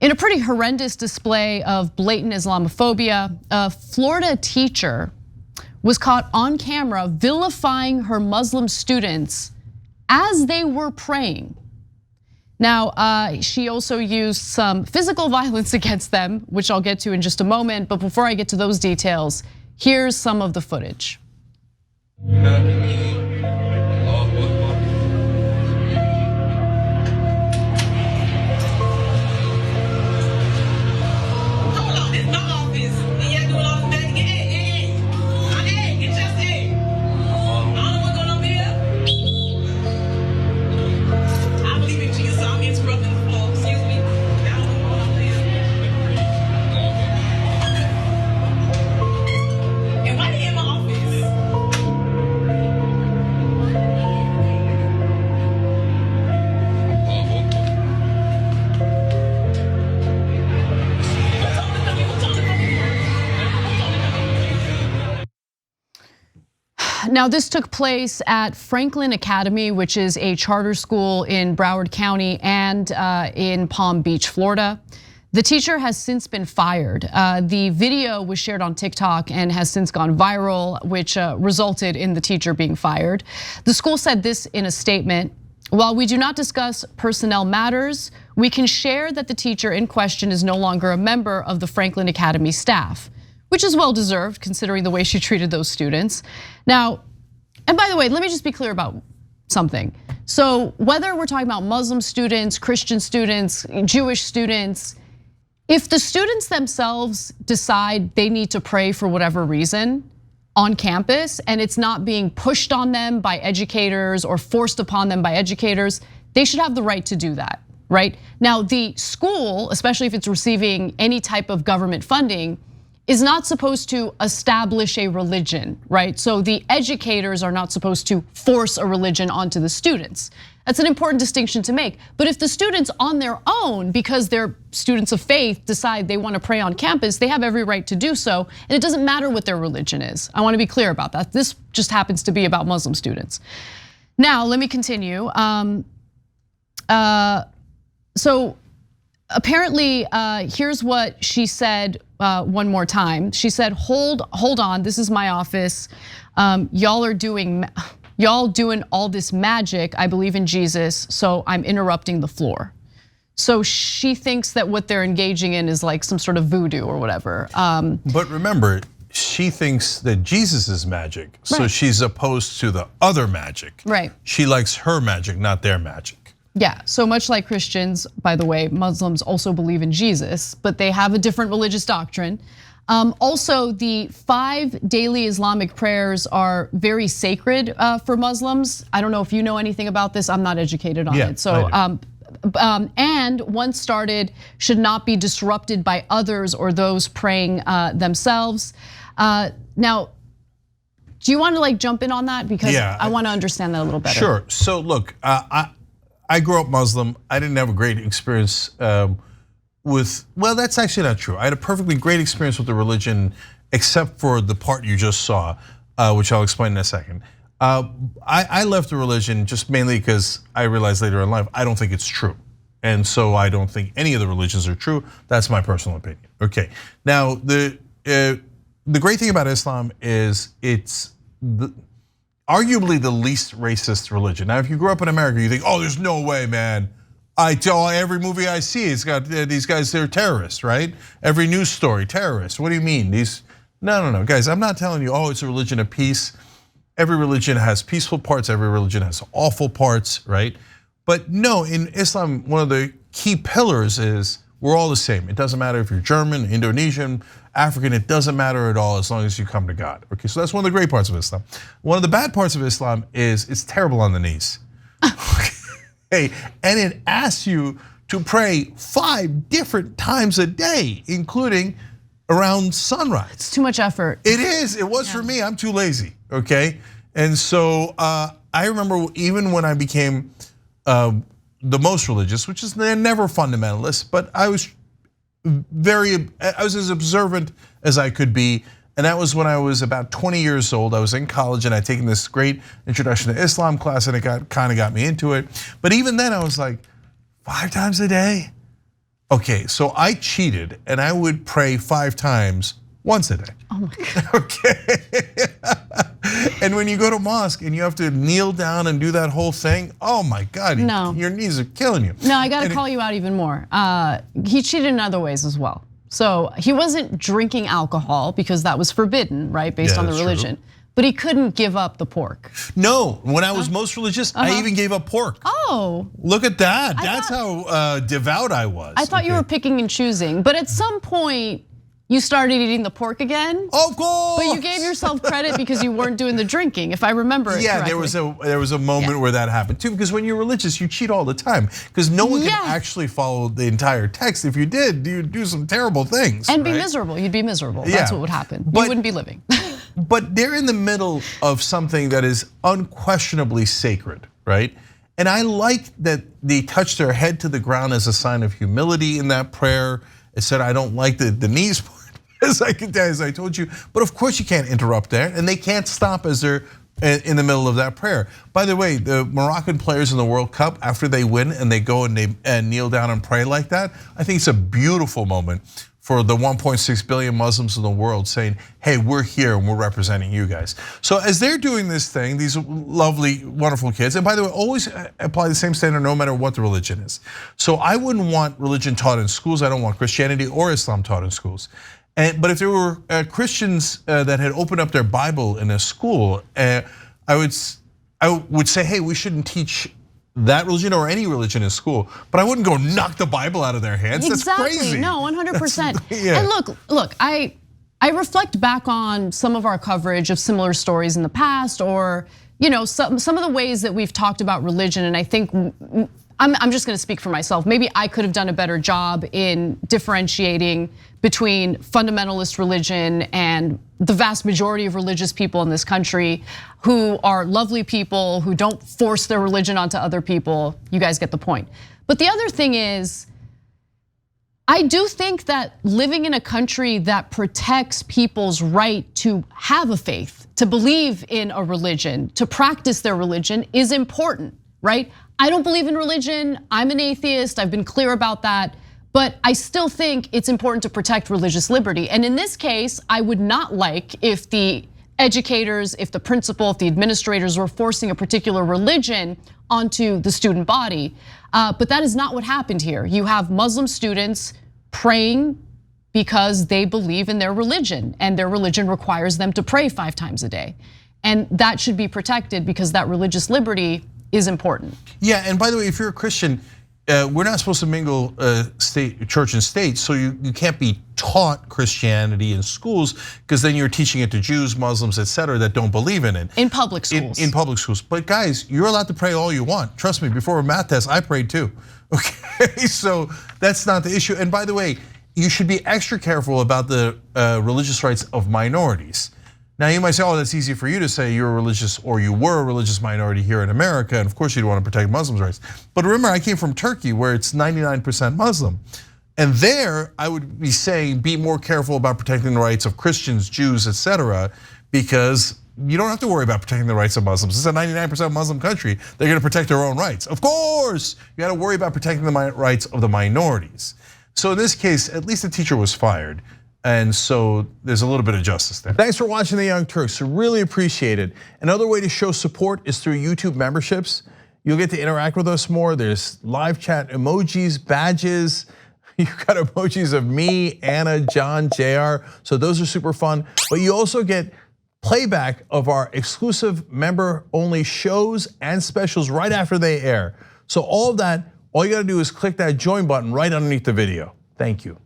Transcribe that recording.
In a pretty horrendous display of blatant Islamophobia, a Florida teacher was caught on camera vilifying her Muslim students as they were praying. Now, she also used some physical violence against them, which I'll get to in just a moment. But before I get to those details, here's some of the footage. Now, this took place at Franklin Academy, which is a charter school in Broward County and in Palm Beach, Florida. The teacher has since been fired. The video was shared on TikTok and has since gone viral, which resulted in the teacher being fired. The school said this in a statement: "While we do not discuss personnel matters, we can share that the teacher in question is no longer a member of the Franklin Academy staff," which is well deserved considering the way she treated those students. Now, and by the way, let me just be clear about something. So whether we're talking about Muslim students, Christian students, Jewish students, if the students themselves decide they need to pray for whatever reason on campus and it's not being pushed on them by educators or forced upon them by educators, they should have the right to do that, right? Now, the school, especially if it's receiving any type of government funding, is not supposed to establish a religion, right? So the educators are not supposed to force a religion onto the students. That's an important distinction to make. But if the students on their own, because they're students of faith, decide they want to pray on campus, they have every right to do so, and it doesn't matter what their religion is. I want to be clear about that. This just happens to be about Muslim students. Now, let me continue. So apparently, here's what she said one more time. She said, hold on, this is my office. Y'all doing all this magic. I believe in Jesus, so I'm interrupting the floor. So she thinks that what they're engaging in is like some sort of voodoo or whatever. But remember, she thinks that Jesus is magic, so she's opposed to the other magic. Right. She likes her magic, not their magic. Yeah, so much like Christians, by the way, Muslims also believe in Jesus, but they have a different religious doctrine. Also, the 5 daily Islamic prayers are very sacred for Muslims. I don't know if you know anything about this. I'm not educated on it. So, and once started, should not be disrupted by others or those praying themselves. Now, do you want to like jump in on that? Because I want to understand that a little better. Sure. So look, I grew up Muslim. I didn't have a great experience with, well, that's actually not true. I had a perfectly great experience with the religion, except for the part you just saw, which I'll explain in a second. I left the religion just mainly because I realized later in life, I don't think it's true. And so I don't think any of the religions are true. That's my personal opinion. Okay, now the great thing about Islam is it's arguably the least racist religion. Now, if you grew up in America, you think, oh, there's no way, man. I tell every movie I see, it's got these guys, they're terrorists, right? Every news story, terrorists. What do you mean? No, guys, I'm not telling you, oh, it's a religion of peace. Every religion has peaceful parts, every religion has awful parts, right? But no, in Islam, one of the key pillars is we're all the same. It doesn't matter if you're German, Indonesian, African, it doesn't matter at all as long as you come to God. Okay, so that's one of the great parts of Islam. One of the bad parts of Islam is it's terrible on the knees. Hey, and it asks you to pray 5 different times a day, including around sunrise. It's too much effort. It is, it was for me, I'm too lazy, okay? And so I remember even when I became the most religious, which is they're never fundamentalist, but I was as observant as I could be. And that was when I was about 20 years old. I was in college and I'd taken this great introduction to Islam class and it kind of got me into it. But even then I was like, 5 times a day? Okay, so I cheated and I would pray 5 times once a day. Oh my God. Okay. And when you go to mosque and you have to kneel down and do that whole thing, oh my God, No. your knees are killing you. No, I gotta call you out even more. He cheated in other ways as well. So he wasn't drinking alcohol because that was forbidden, right, based on the religion. True. But he couldn't give up the pork. No, when I was most religious, I even gave up pork. Oh. Look at that, that's how devout I was. I thought you were picking and choosing, but at some point, you started eating the pork again. Of course. But you gave yourself credit because you weren't doing the drinking, if I remember it correctly. there was a moment where that happened too, because when you're religious, you cheat all the time, because no one can actually follow the entire text. If you did, you'd do some terrible things. And be miserable, you'd be miserable, that's what would happen. You wouldn't be living. But they're in the middle of something that is unquestionably sacred, right? And I like that they touched their head to the ground as a sign of humility in that prayer. It said, I don't like the knees part, as I told you. But of course you can't interrupt there, and they can't stop as they're in the middle of that prayer. By the way, the Moroccan players in the World Cup, after they win and they go and they kneel down and pray like that, I think it's a beautiful moment for the 1.6 billion Muslims in the world saying, hey, we're here and we're representing you guys. So as they're doing this thing, these lovely, wonderful kids, and by the way, always apply the same standard no matter what the religion is. So I wouldn't want religion taught in schools. I don't want Christianity or Islam taught in schools. But if there were Christians that had opened up their Bible in a school, I would say, hey, we shouldn't teach that religion or any religion in school, but I wouldn't go knock the Bible out of their hands. Exactly. That's crazy. No, 100%. And look, I reflect back on some of our coverage of similar stories in the past, or some of the ways that we've talked about religion, and I think I'm just gonna speak for myself. Maybe I could have done a better job in differentiating between fundamentalist religion and the vast majority of religious people in this country who are lovely people who don't force their religion onto other people. You guys get the point. But the other thing is, I do think that living in a country that protects people's right to have a faith, to believe in a religion, to practice their religion is important, right? I don't believe in religion, I'm an atheist, I've been clear about that. But I still think it's important to protect religious liberty. And in this case, I would not like if the educators, if the principal, if the administrators were forcing a particular religion onto the student body. But that is not what happened here. You have Muslim students praying because they believe in their religion, and their religion requires them to pray 5 times a day. And that should be protected because that religious liberty is important. Yeah, and by the way, if you're a Christian, we're not supposed to mingle church and state, so you can't be taught Christianity in schools, because then you're teaching it to Jews, Muslims, etc., that don't believe in it. In public schools. In public schools. But guys, you're allowed to pray all you want. Trust me, before a math test, I prayed too. Okay, so that's not the issue. And by the way, you should be extra careful about the religious rights of minorities. Now you might say, oh, that's easy for you to say, you're a religious, or you were a religious minority here in America, and of course you'd want to protect Muslims' rights. But remember, I came from Turkey, where it's 99% Muslim. And there, I would be saying, be more careful about protecting the rights of Christians, Jews, etc., because you don't have to worry about protecting the rights of Muslims. It's a 99% Muslim country. They're gonna protect their own rights. Of course, you gotta worry about protecting the rights of the minorities. So in this case, at least the teacher was fired. And so there's a little bit of justice there. Thanks for watching The Young Turks, really appreciate it. Another way to show support is through YouTube memberships. You'll get to interact with us more. There's live chat emojis, badges. You've got emojis of me, Anna, John, JR. So those are super fun. But you also get playback of our exclusive member-only shows and specials right after they air. So all of that, all you gotta do is click that join button right underneath the video. Thank you.